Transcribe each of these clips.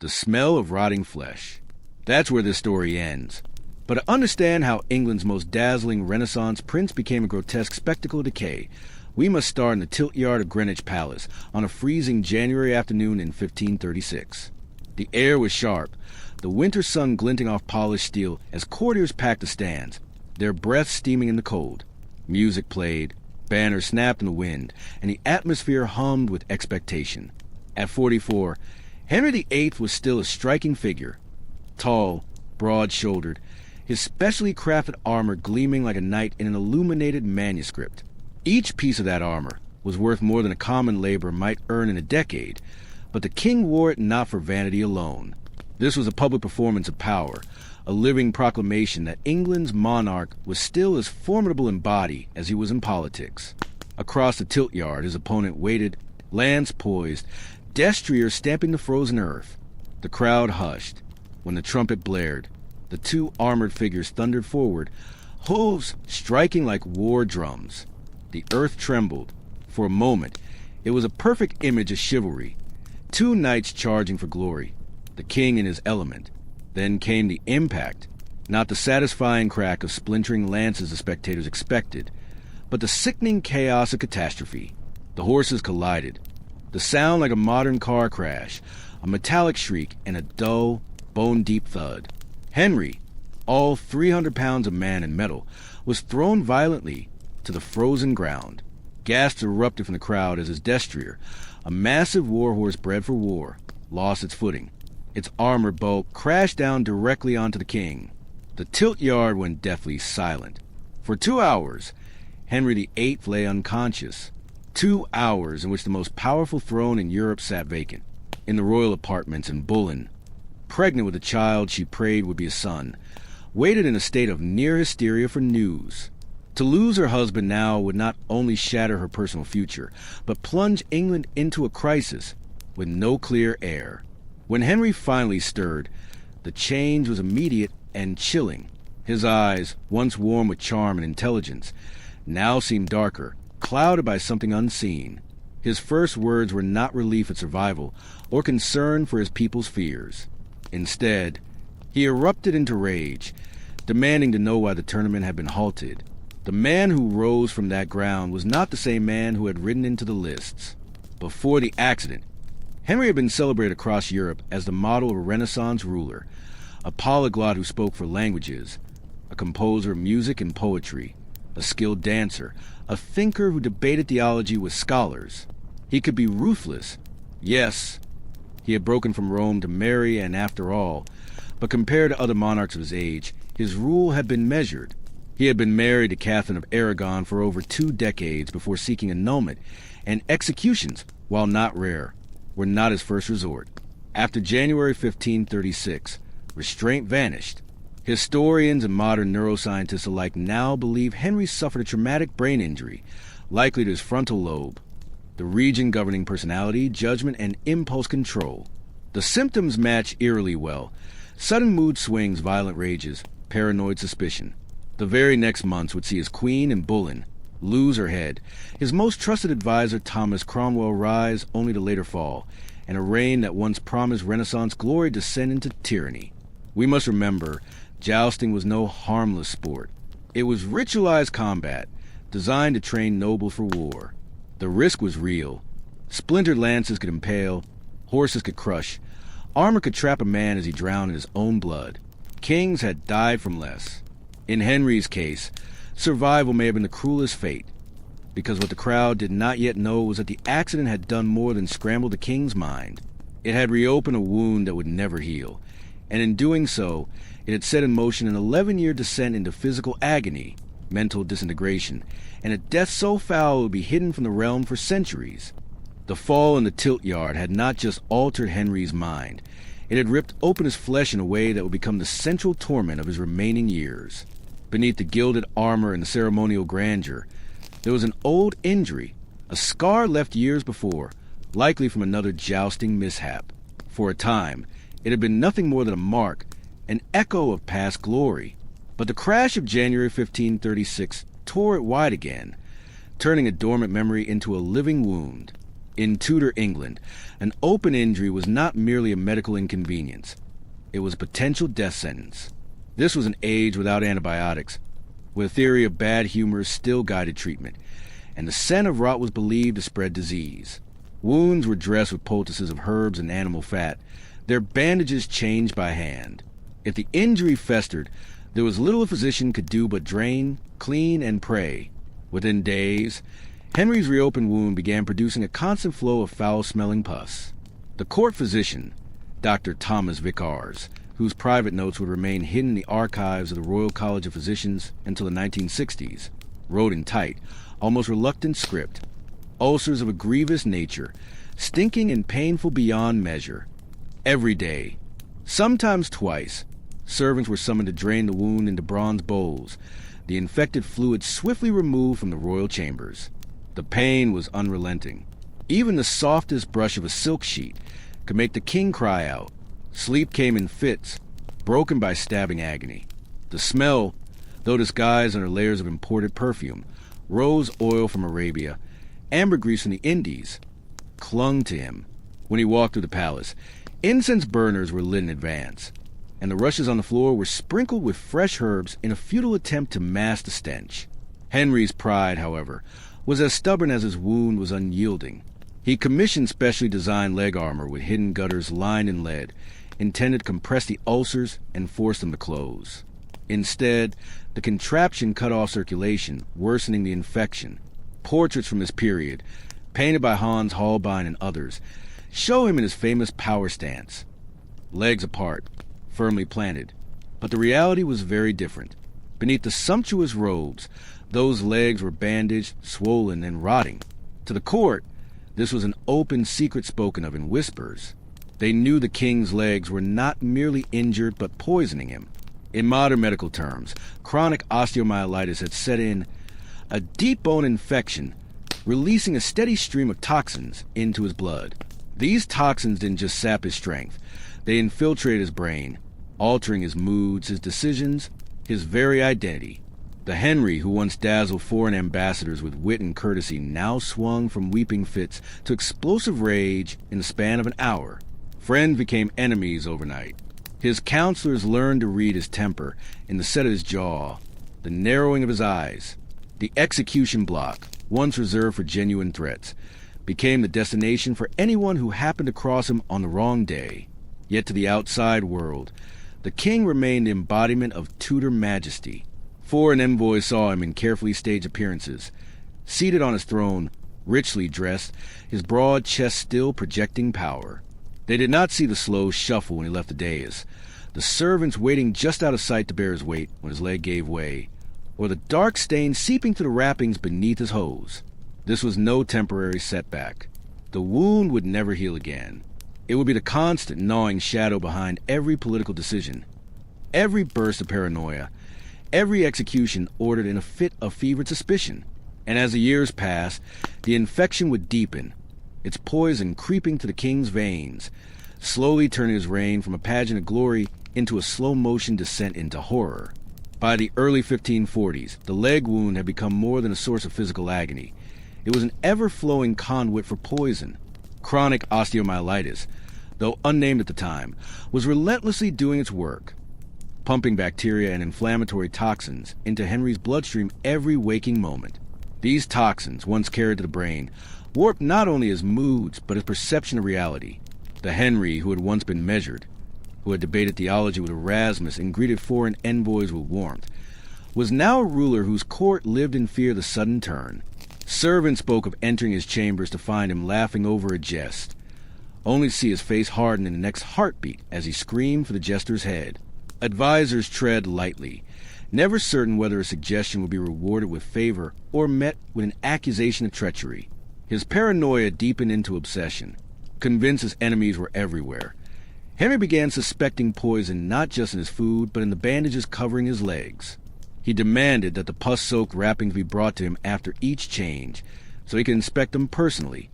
The smell of rotting flesh. That's where this story ends. But to understand how England's most dazzling Renaissance prince became a grotesque spectacle of decay, we must start in the tilt yard of Greenwich Palace on a freezing January afternoon in 1536. The air was sharp, the winter sun glinting off polished steel as courtiers packed the stands, their breaths steaming in the cold. Music played, banners snapped in the wind, and the atmosphere hummed with expectation. At 44, Henry VIII was still a striking figure. Tall, broad-shouldered, his specially crafted armor gleaming like a knight in an illuminated manuscript. Each piece of that armor was worth more than a common laborer might earn in a decade, but the king wore it not for vanity alone. This was a public performance of power, a living proclamation that England's monarch was still as formidable in body as he was in politics. Across the tilt yard, his opponent waited, lance poised, destrier stamping the frozen earth. The crowd hushed. When the trumpet blared, the two armored figures thundered forward, hooves striking like war drums. The earth trembled. For a moment, it was a perfect image of chivalry. Two knights charging for glory, the king in his element. Then came the impact, not the satisfying crack of splintering lances the spectators expected, but the sickening chaos of catastrophe. The horses collided. The sound like a modern car crash, a metallic shriek, and a dull, bone-deep thud. Henry, all 300 pounds of man and metal, was thrown violently to the frozen ground. Gasps erupted from the crowd as his destrier, a massive warhorse bred for war, lost its footing. Its armored bulk crashed down directly onto the king. The tilt yard went deathly silent. For 2 hours, Henry VIII lay unconscious. 2 hours in which the most powerful throne in Europe sat vacant. In the royal apartments in Boulogne, pregnant with a child she prayed would be a son, waited in a state of near hysteria for news. To lose her husband now would not only shatter her personal future, but plunge England into a crisis with no clear heir. When Henry finally stirred, the change was immediate and chilling. His eyes, once warm with charm and intelligence, now seemed darker, clouded by something unseen. His first words were not relief at survival or concern for his people's fears. Instead, he erupted into rage, demanding to know why the tournament had been halted. The man who rose from that ground was not the same man who had ridden into the lists. Before the accident, Henry had been celebrated across Europe as the model of a Renaissance ruler, a polyglot who spoke 4 languages, a composer of music and poetry, a skilled dancer, a thinker who debated theology with scholars. He could be ruthless. Yes, he had broken from Rome to marry, and after all, but compared to other monarchs of his age, his rule had been measured. He had been married to Catherine of Aragon for over 2 decades before seeking annulment, and executions, while not rare, were not his first resort. After January 1536, restraint vanished. Historians and modern neuroscientists alike now believe Henry suffered a traumatic brain injury, likely to his frontal lobe, the region governing personality, judgment, and impulse control. The symptoms match eerily well: sudden mood swings, violent rages, paranoid suspicion. The very next months would see his queen in Boulogne lose her head, his most trusted advisor Thomas Cromwell rise only to later fall, and a reign that once promised Renaissance glory descend into tyranny. We must remember, jousting was no harmless sport. It was ritualized combat, designed to train nobles for war. The risk was real. Splintered lances could impale, horses could crush, armor could trap a man as he drowned in his own blood. Kings had died from less. In Henry's case, survival may have been the cruelest fate, because what the crowd did not yet know was that the accident had done more than scramble the king's mind. It had reopened a wound that would never heal, and in doing so, it had set in motion an 11-year descent into physical agony, mental disintegration, and a death so foul it would be hidden from the realm for centuries. The fall in the tilt yard had not just altered Henry's mind, it had ripped open his flesh in a way that would become the central torment of his remaining years. Beneath the gilded armor and the ceremonial grandeur, there was an old injury, a scar left years before, likely from another jousting mishap. For a time, it had been nothing more than a mark, an echo of past glory. But the crash of January 1536 tore it wide again, turning a dormant memory into a living wound. In Tudor England, an open injury was not merely a medical inconvenience. It was a potential death sentence. This was an age without antibiotics, where the theory of bad humor still guided treatment, and the scent of rot was believed to spread disease. Wounds were dressed with poultices of herbs and animal fat, their bandages changed by hand. If the injury festered, there was little a physician could do but drain, clean, and pray. Within days, Henry's reopened wound began producing a constant flow of foul-smelling pus. The court physician, Dr. Thomas Vicars, whose private notes would remain hidden in the archives of the Royal College of Physicians until the 1960s, wrote in tight, almost reluctant script, ulcers of a grievous nature, stinking and painful beyond measure. Every day, sometimes twice, servants were summoned to drain the wound into bronze bowls, the infected fluid swiftly removed from the royal chambers. The pain was unrelenting. Even the softest brush of a silk sheet could make the king cry out. Sleep came in fits, broken by stabbing agony. The smell, though disguised under layers of imported perfume, rose oil from Arabia, ambergris from the Indies, clung to him. When he walked through the palace, incense burners were lit in advance, and the rushes on the floor were sprinkled with fresh herbs in a futile attempt to mask the stench. Henry's pride, however, was as stubborn as his wound was unyielding. He commissioned specially designed leg armor with hidden gutters lined in lead, intended to compress the ulcers and force them to close. Instead, the contraption cut off circulation, worsening the infection. Portraits from this period, painted by Hans Holbein and others, show him in his famous power stance, legs apart, firmly planted. But the reality was very different. Beneath the sumptuous robes, those legs were bandaged, swollen, and rotting. To the court, this was an open secret spoken of in whispers. They knew the king's legs were not merely injured but poisoning him. In modern medical terms, chronic osteomyelitis had set in, a deep bone infection, releasing a steady stream of toxins into his blood. These toxins didn't just sap his strength. They infiltrated his brain, altering his moods, his decisions, his very identity. The Henry who once dazzled foreign ambassadors with wit and courtesy now swung from weeping fits to explosive rage in the span of an hour. Friends became enemies overnight. His counselors learned to read his temper in the set of his jaw, the narrowing of his eyes. The execution block, once reserved for genuine threats, became the destination for anyone who happened to cross him on the wrong day. Yet to the outside world, the king remained the embodiment of Tudor majesty. Foreign envoys saw him in carefully staged appearances, seated on his throne, richly dressed, his broad chest still projecting power. They did not see the slow shuffle when he left the dais, the servants waiting just out of sight to bear his weight when his leg gave way, or the dark stain seeping through the wrappings beneath his hose. This was no temporary setback. The wound would never heal again. It would be the constant gnawing shadow behind every political decision, every burst of paranoia, every execution ordered in a fit of fevered suspicion. And as the years passed, the infection would deepen, its poison creeping to the king's veins, slowly turning his reign from a pageant of glory into a slow-motion descent into horror. By the early 1540s, the leg wound had become more than a source of physical agony. It was an ever-flowing conduit for poison. Chronic osteomyelitis, though unnamed at the time, was relentlessly doing its work, pumping bacteria and inflammatory toxins into Henry's bloodstream every waking moment. These toxins, once carried to the brain, warped not only his moods but his perception of reality. The Henry who had once been measured, who had debated theology with Erasmus and greeted foreign envoys with warmth, was now a ruler whose court lived in fear of the sudden turn. Servants spoke of entering his chambers to find him laughing over a jest, only to see his face harden in the next heartbeat as he screamed for the jester's head. Advisors tread lightly, never certain whether a suggestion would be rewarded with favor or met with an accusation of treachery. His paranoia deepened into obsession, convinced his enemies were everywhere. Henry began suspecting poison not just in his food, but in the bandages covering his legs. He demanded that the pus-soaked wrappings be brought to him after each change, so he could inspect them personally,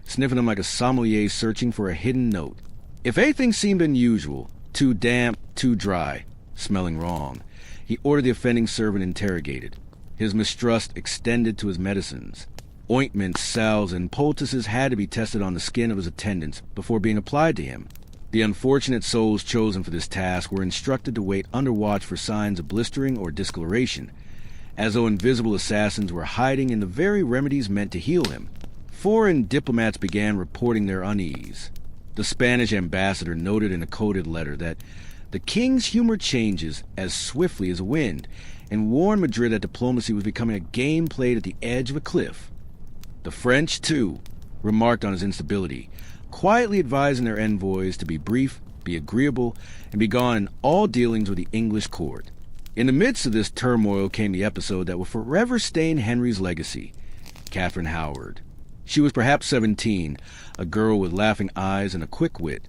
sniffing them like a sommelier searching for a hidden note. If anything seemed unusual, too damp, too dry, smelling wrong, he ordered the offending servant interrogated. His mistrust extended to his medicines. Ointments, salves, and poultices had to be tested on the skin of his attendants before being applied to him. The unfortunate souls chosen for this task were instructed to wait under watch for signs of blistering or discoloration, as though invisible assassins were hiding in the very remedies meant to heal him. Foreign diplomats began reporting their unease. The Spanish ambassador noted in a coded letter that the king's humor changes as swiftly as a wind, and warned Madrid that diplomacy was becoming a game played at the edge of a cliff. The French, too, remarked on his instability, quietly advising their envoys to be brief, be agreeable, and be gone in all dealings with the English court. In the midst of this turmoil came the episode that will forever stain Henry's legacy: Catherine Howard. She was perhaps 17, a girl with laughing eyes and a quick wit,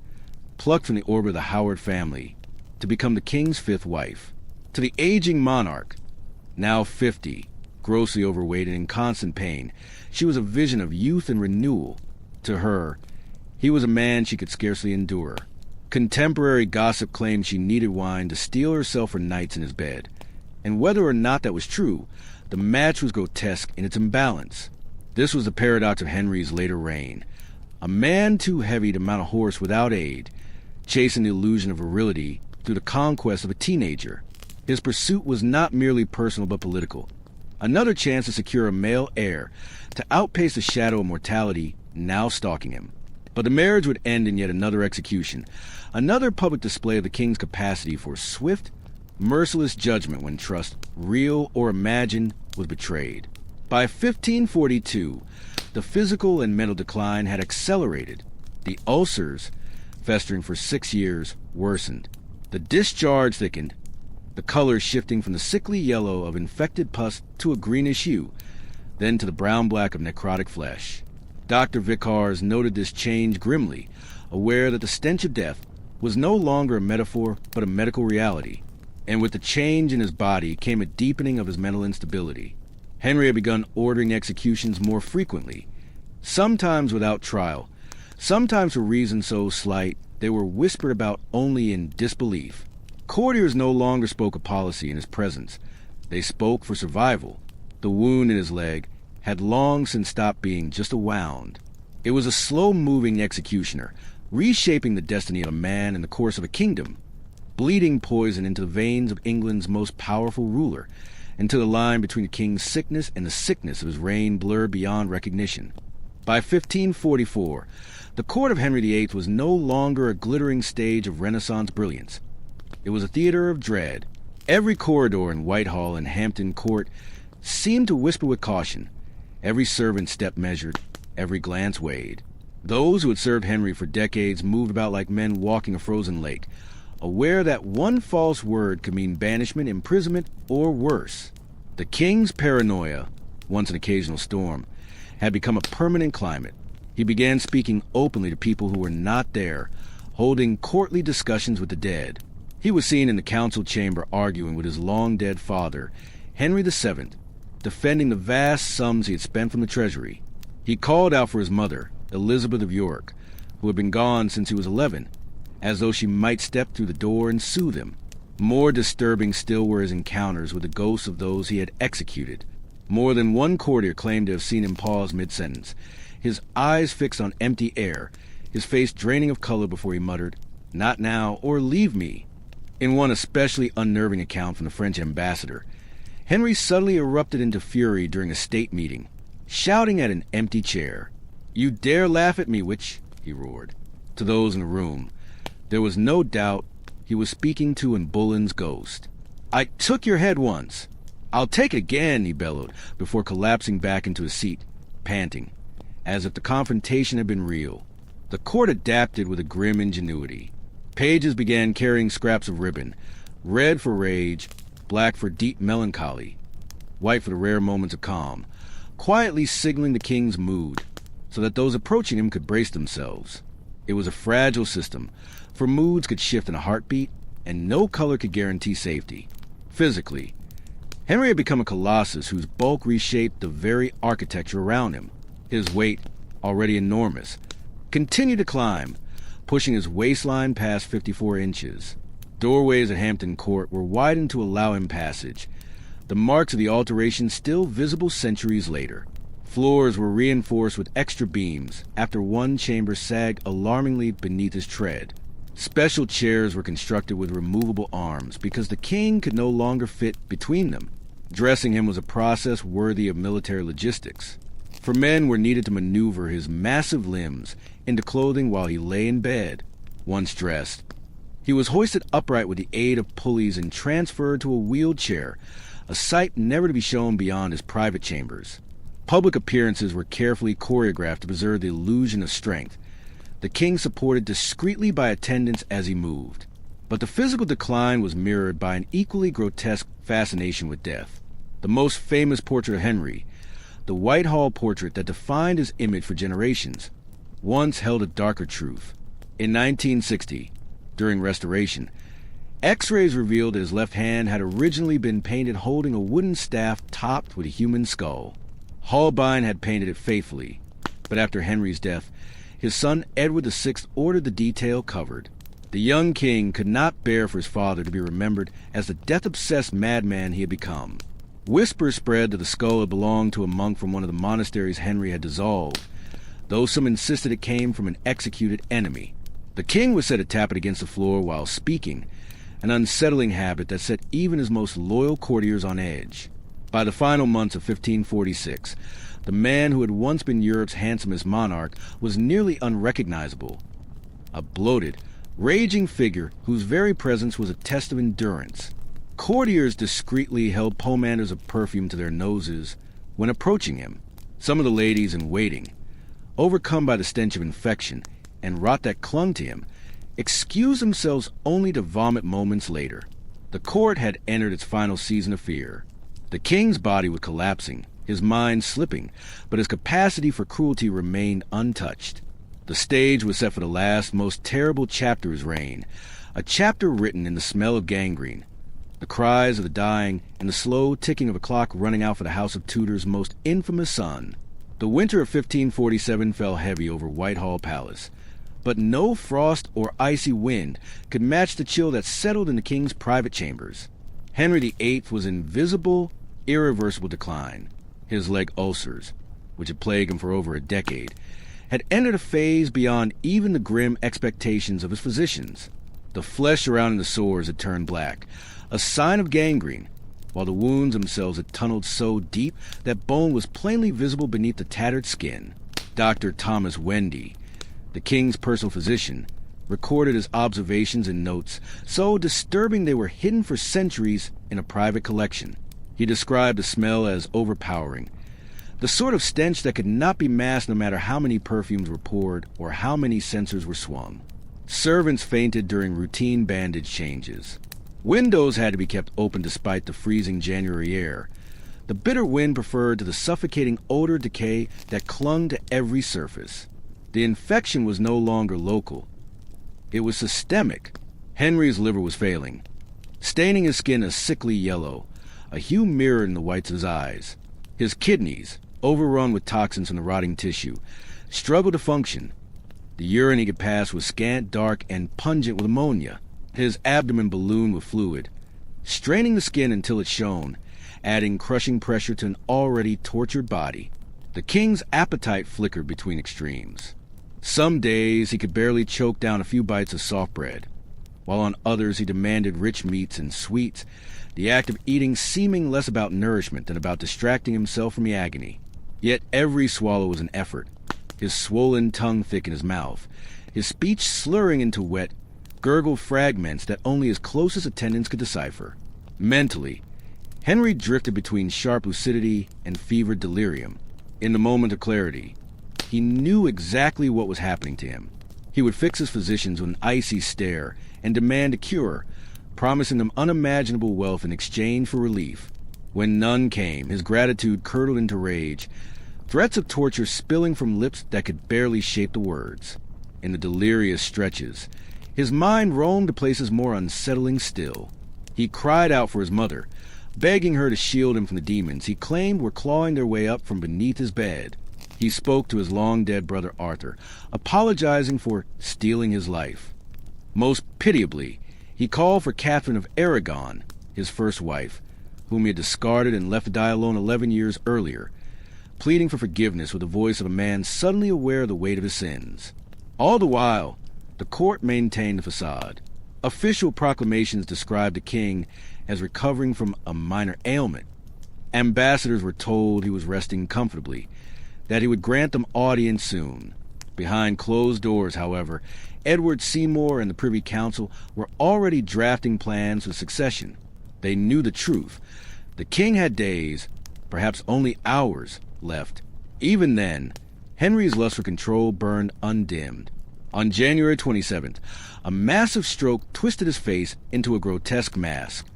plucked from the orbit of the Howard family to become the king's fifth wife. To the aging monarch, now 50, grossly overweight and in constant pain, she was a vision of youth and renewal. To her, he was a man she could scarcely endure. Contemporary gossip claimed she needed wine to steel herself for nights in his bed, and whether or not that was true, the match was grotesque in its imbalance. This was the paradox of Henry's later reign. A man too heavy to mount a horse without aid, chasing the illusion of virility through the conquest of a teenager. His pursuit was not merely personal but political. Another chance to secure a male heir, to outpace the shadow of mortality now stalking him. But the marriage would end in yet another execution, another public display of the king's capacity for swift, merciless judgment when trust, real or imagined, was betrayed. By 1542, the physical and mental decline had accelerated. The ulcers, festering for 6 years, worsened. The discharge thickened, the color shifting from the sickly yellow of infected pus to a greenish hue, then to the brown-black of necrotic flesh. Dr. Vicars noted this change grimly, aware that the stench of death was no longer a metaphor but a medical reality, and with the change in his body came a deepening of his mental instability. Henry had begun ordering executions more frequently, sometimes without trial, sometimes for reasons so slight they were whispered about only in disbelief. Courtiers no longer spoke of policy in his presence. They spoke for survival. The wound in his leg had long since stopped being just a wound. It was a slow-moving executioner, reshaping the destiny of a man in the course of a kingdom, bleeding poison into the veins of England's most powerful ruler, until the line between the king's sickness and the sickness of his reign blurred beyond recognition. By 1544, the court of Henry VIII was no longer a glittering stage of Renaissance brilliance. It was a theater of dread. Every corridor in Whitehall and Hampton Court seemed to whisper with caution. Every servant step measured, every glance weighed. Those who had served Henry for decades moved about like men walking a frozen lake, aware that one false word could mean banishment, imprisonment, or worse. The king's paranoia, once an occasional storm, had become a permanent climate. He began speaking openly to people who were not there, holding courtly discussions with the dead. He was seen in the council chamber arguing with his long-dead father, Henry VII, defending the vast sums he had spent from the treasury. He called out for his mother, Elizabeth of York, who had been gone since he was 11, as though she might step through the door and soothe him. More disturbing still were his encounters with the ghosts of those he had executed. More than one courtier claimed to have seen him pause mid-sentence, his eyes fixed on empty air, his face draining of color before he muttered, "Not now, or leave me." In one especially unnerving account from the French ambassador, Henry suddenly erupted into fury during a state meeting, shouting at an empty chair. "You dare laugh at me, witch," he roared. To those in the room, there was no doubt he was speaking to an Bullen's ghost. "I took your head once. I'll take it again," he bellowed, before collapsing back into his seat, panting, as if the confrontation had been real. The court adapted with a grim ingenuity. Pages began carrying scraps of ribbon, red for rage, black for deep melancholy, white for the rare moments of calm, quietly signaling the king's mood, so that those approaching him could brace themselves. It was a fragile system, for moods could shift in a heartbeat, and no color could guarantee safety. Physically, Henry had become a colossus whose bulk reshaped the very architecture around him. His weight, already enormous, continued to climb, pushing his waistline past 54 inches. Doorways at Hampton Court were widened to allow him passage, the marks of the alteration still visible centuries later. Floors were reinforced with extra beams after one chamber sagged alarmingly beneath his tread. Special chairs were constructed with removable arms because the king could no longer fit between them. Dressing him was a process worthy of military logistics, for men were needed to maneuver his massive limbs into clothing while he lay in bed. Once dressed, he was hoisted upright with the aid of pulleys and transferred to a wheelchair, a sight never to be shown beyond his private chambers. Public appearances were carefully choreographed to preserve the illusion of strength. The king supported discreetly by attendants as he moved. But the physical decline was mirrored by an equally grotesque fascination with death. The most famous portrait of Henry, the Whitehall portrait that defined his image for generations, once held a darker truth. In 1960, during restoration, X-rays revealed that his left hand had originally been painted holding a wooden staff topped with a human skull. Holbein had painted it faithfully, but after Henry's death, his son Edward VI ordered the detail covered. The young king could not bear for his father to be remembered as the death-obsessed madman he had become. Whispers spread that the skull had belonged to a monk from one of the monasteries Henry had dissolved, though some insisted it came from an executed enemy. The king was said to tap it against the floor while speaking, an unsettling habit that set even his most loyal courtiers on edge. By the final months of 1546, the man who had once been Europe's handsomest monarch was nearly unrecognizable. A bloated, raging figure whose very presence was a test of endurance. Courtiers discreetly held pomanders of perfume to their noses when approaching him. Some of the ladies in waiting, overcome by the stench of infection and rot that clung to him, excused themselves only to vomit moments later. The court had entered its final season of fear. The king's body was collapsing, his mind slipping, but his capacity for cruelty remained untouched. The stage was set for the last, most terrible chapter of his reign, a chapter written in the smell of gangrene, the cries of the dying, and the slow ticking of a clock running out for the House of Tudor's most infamous son. The winter of 1547 fell heavy over Whitehall Palace, but no frost or icy wind could match the chill that settled in the king's private chambers. Henry VIII was in visible, irreversible decline. His leg ulcers, which had plagued him for over a decade, had entered a phase beyond even the grim expectations of his physicians. The flesh surrounding the sores had turned black, a sign of gangrene, while the wounds themselves had tunneled so deep that bone was plainly visible beneath the tattered skin. Dr. Thomas Wendy, the king's personal physician, recorded his observations and notes, so disturbing they were hidden for centuries in a private collection. He described the smell as overpowering, the sort of stench that could not be masked no matter how many perfumes were poured or how many censers were swung. Servants fainted during routine bandage changes. Windows had to be kept open despite the freezing January air, the bitter wind preferred to the suffocating odor decay that clung to every surface. The infection was no longer local. It was systemic. Henry's liver was failing, staining his skin a sickly yellow, a hue mirrored in the whites of his eyes. His kidneys, overrun with toxins from the rotting tissue, struggled to function. The urine he could pass was scant, dark, and pungent with ammonia. His abdomen ballooned with fluid, straining the skin until it shone, adding crushing pressure to an already tortured body. The king's appetite flickered between extremes. Some days he could barely choke down a few bites of soft bread, while on others he demanded rich meats and sweets, the act of eating seeming less about nourishment than about distracting himself from the agony. Yet every swallow was an effort, his swollen tongue thick in his mouth, his speech slurring into wet, gurgled fragments that only his closest attendants could decipher. Mentally, Henry drifted between sharp lucidity and fevered delirium. In the moment of clarity, he knew exactly what was happening to him. He would fix his physicians with an icy stare and demand a cure, promising them unimaginable wealth in exchange for relief. When none came, his gratitude curdled into rage, threats of torture spilling from lips that could barely shape the words. In the delirious stretches, his mind roamed to places more unsettling still. He cried out for his mother, begging her to shield him from the demons he claimed were clawing their way up from beneath his bed. He spoke to his long-dead brother Arthur, apologizing for stealing his life. Most pitiably, he called for Catherine of Aragon, his first wife, whom he had discarded and left to die alone 11 years earlier, pleading for forgiveness with the voice of a man suddenly aware of the weight of his sins. All the while, the court maintained the facade. Official proclamations described the king as recovering from a minor ailment. Ambassadors were told he was resting comfortably, that he would grant them audience soon. Behind closed doors, however, Edward Seymour and the Privy Council were already drafting plans for succession. They knew the truth. The king had days, perhaps only hours, left. Even then, Henry's lust for control burned undimmed. On January 27th, a massive stroke twisted his face into a grotesque mask,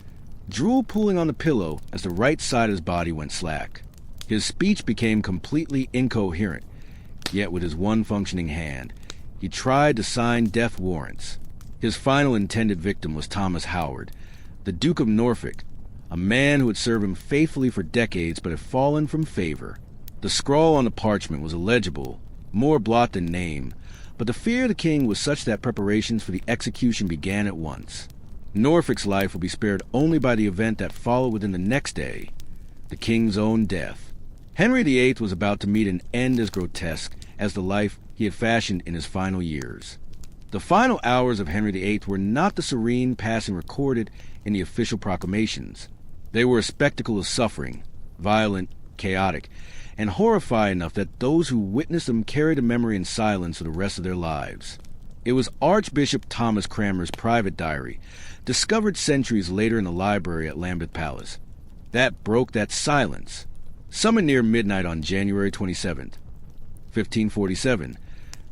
drool pooling on the pillow as the right side of his body went slack. His speech became completely incoherent, yet with his one functioning hand, he tried to sign death warrants. His final intended victim was Thomas Howard, the Duke of Norfolk, a man who had served him faithfully for decades but had fallen from favor. The scrawl on the parchment was illegible, more blot than name, but the fear of the king was such that preparations for the execution began at once. Norfolk's life would be spared only by the event that followed within the next day, the king's own death. Henry VIII was about to meet an end as grotesque as the life he had fashioned in his final years. The final hours of Henry VIII were not the serene passing recorded in the official proclamations. They were a spectacle of suffering, violent, chaotic, and horrifying enough that those who witnessed them carried a memory in silence for the rest of their lives. It was Archbishop Thomas Cranmer's private diary, discovered centuries later in the library at Lambeth Palace, that broke that silence. Summoned near midnight on January 27th, 1547,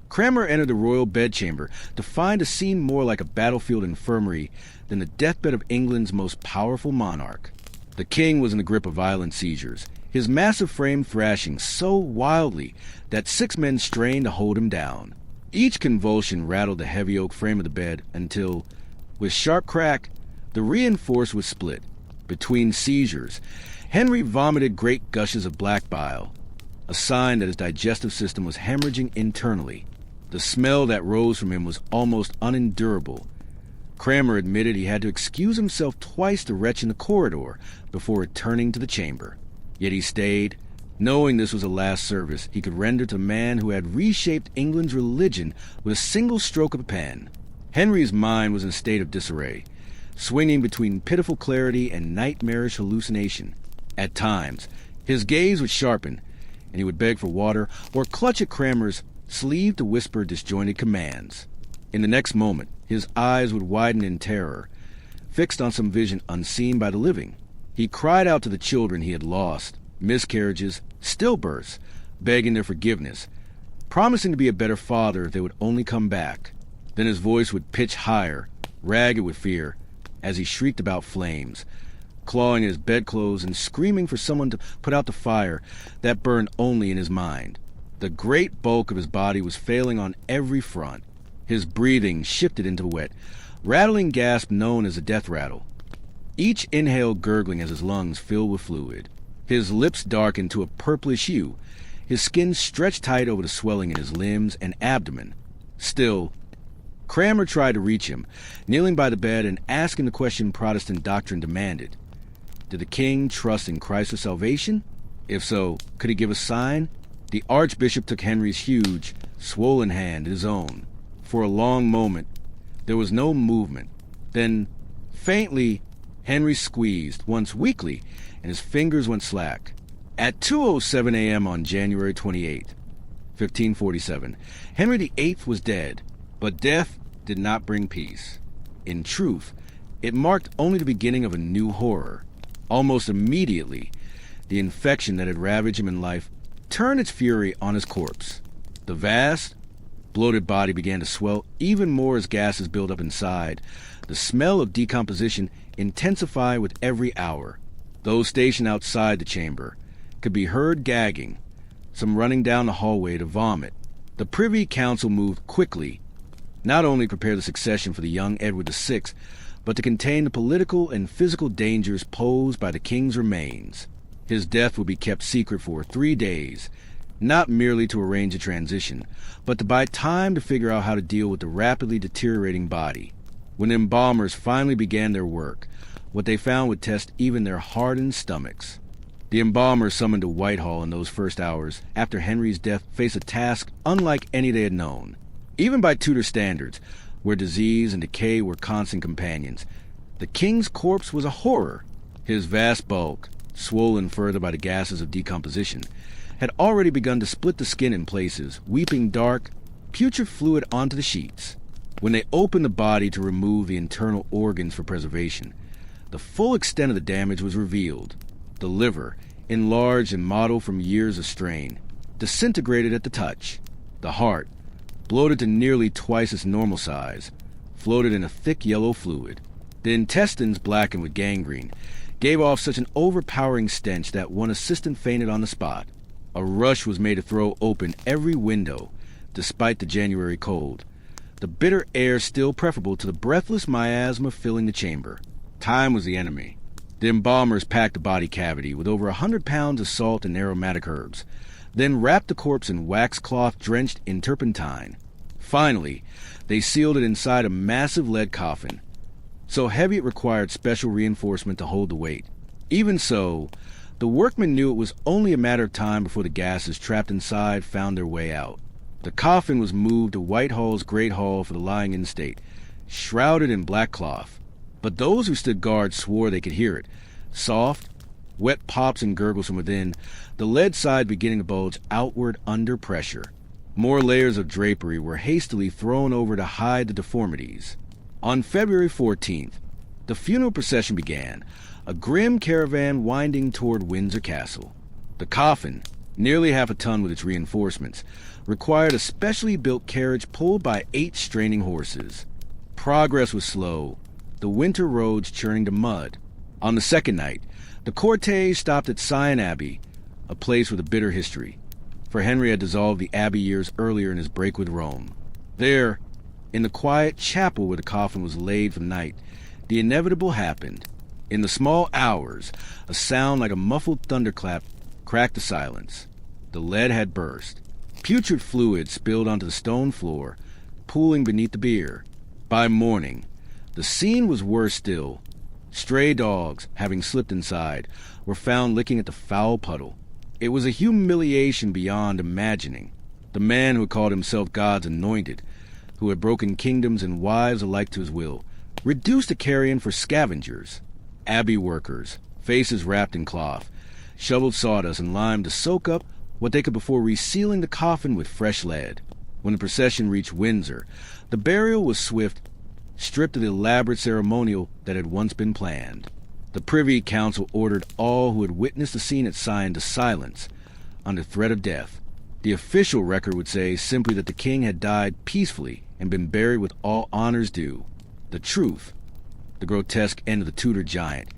Cranmer entered the royal bedchamber to find a scene more like a battlefield infirmary than the deathbed of England's most powerful monarch. The king was in the grip of violent seizures, his massive frame thrashing so wildly that 6 men strained to hold him down. Each convulsion rattled the heavy oak frame of the bed until, with sharp crack, the reinforced was split. Between seizures, Henry vomited great gushes of black bile, a sign that his digestive system was hemorrhaging internally. The smell that rose from him was almost unendurable. Cranmer admitted he had to excuse himself twice to retch in the corridor before returning to the chamber. Yet he stayed, knowing this was the last service he could render to a man who had reshaped England's religion with a single stroke of a pen. Henry's mind was in a state of disarray, swinging between pitiful clarity and nightmarish hallucination. At times, his gaze would sharpen, and he would beg for water or clutch at Cranmer's sleeve to whisper disjointed commands. In the next moment, his eyes would widen in terror, fixed on some vision unseen by the living. He cried out to the children he had lost, miscarriages, stillbirths, begging their forgiveness, promising to be a better father if they would only come back. Then his voice would pitch higher, ragged with fear, as he shrieked about flames, clawing at his bedclothes and screaming for someone to put out the fire that burned only in his mind. The great bulk of his body was failing on every front. His breathing shifted into a wet, rattling gasp known as a death rattle, each inhale gurgling as his lungs filled with fluid. His lips darkened to a purplish hue, his skin stretched tight over the swelling in his limbs and abdomen. Still, Cranmer tried to reach him, kneeling by the bed and asking the question Protestant doctrine demanded. Did the king trust in Christ for salvation? If so, could he give a sign? The archbishop took Henry's huge, swollen hand in his own. For a long moment, there was no movement. Then, faintly, Henry squeezed, once weakly, and his fingers went slack. At 2:07 a.m. on January 28, 1547, Henry VIII was dead, but death did not bring peace. In truth, it marked only the beginning of a new horror. Almost immediately, the infection that had ravaged him in life turned its fury on his corpse. The vast, bloated body began to swell even more as gases built up inside. The smell of decomposition intensified with every hour. Those stationed outside the chamber could be heard gagging, some running down the hallway to vomit. The Privy Council moved quickly, not only to prepare the succession for the young Edward VI, but to contain the political and physical dangers posed by the king's remains. His death would be kept secret for 3 days, not merely to arrange a transition, but to buy time to figure out how to deal with the rapidly deteriorating body. When embalmers finally began their work, what they found would test even their hardened stomachs. The embalmers summoned to Whitehall in those first hours after Henry's death faced a task unlike any they had known. Even by Tudor standards, where disease and decay were constant companions, the king's corpse was a horror. His vast bulk, swollen further by the gases of decomposition, had already begun to split the skin in places, weeping dark, putrid fluid onto the sheets. When they opened the body to remove the internal organs for preservation, the full extent of the damage was revealed. The liver, enlarged and mottled from years of strain, disintegrated at the touch. The heart, bloated to nearly twice its normal size, floated in a thick yellow fluid. The intestines, blackened with gangrene, gave off such an overpowering stench that one assistant fainted on the spot. A rush was made to throw open every window, despite the January cold, the bitter air still preferable to the breathless miasma filling the chamber. Time was the enemy. The embalmers packed the body cavity with over 100 pounds of salt and aromatic herbs, then wrapped the corpse in wax cloth drenched in turpentine. Finally, they sealed it inside a massive lead coffin, so heavy it required special reinforcement to hold the weight. Even so, the workmen knew it was only a matter of time before the gases trapped inside found their way out. The coffin was moved to Whitehall's Great Hall for the lying-in state, shrouded in black cloth. But those who stood guard swore they could hear it. Soft, wet pops and gurgles from within, the lead side beginning to bulge outward under pressure. More layers of drapery were hastily thrown over to hide the deformities. On February 14th, the funeral procession began, a grim caravan winding toward Windsor Castle. The coffin, nearly half a ton with its reinforcements, required a specially built carriage pulled by 8 straining horses. Progress was slow, the winter roads churning to mud. On the second night, the cortege stopped at Syon Abbey, a place with a bitter history, for Henry had dissolved the abbey years earlier in his break with Rome. There, in the quiet chapel where the coffin was laid for the night, the inevitable happened. In the small hours, a sound like a muffled thunderclap cracked the silence. The lead had burst. Putrid fluid spilled onto the stone floor, pooling beneath the bier. By morning, the scene was worse still. Stray dogs, having slipped inside, were found licking at the foul puddle. It was a humiliation beyond imagining. The man who had called himself God's anointed, who had broken kingdoms and wives alike to his will, reduced to carrion for scavengers. Abbey workers, faces wrapped in cloth, shoveled sawdust and lime to soak up what they could before resealing the coffin with fresh lead. When the procession reached Windsor, the burial was swift, stripped of the elaborate ceremonial that had once been planned. The Privy Council ordered all who had witnessed the scene at Syon to silence, under threat of death. The official record would say simply that the king had died peacefully and been buried with all honors due. The truth, the grotesque end of the Tudor giant,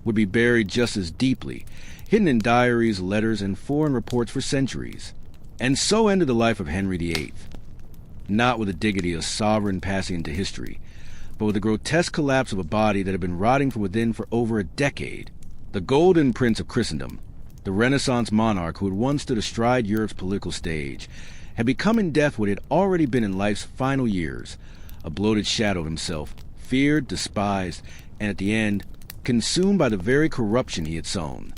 would be buried just as deeply, hidden in diaries, letters, and foreign reports for centuries. And so ended the life of Henry VIII. Not with the dignity of sovereign passing into history, but with the grotesque collapse of a body that had been rotting from within for over a decade. The golden prince of Christendom, the Renaissance monarch who had once stood astride Europe's political stage, had become in death what he had already been in life's final years, a bloated shadow of himself, feared, despised, and at the end, consumed by the very corruption he had sown.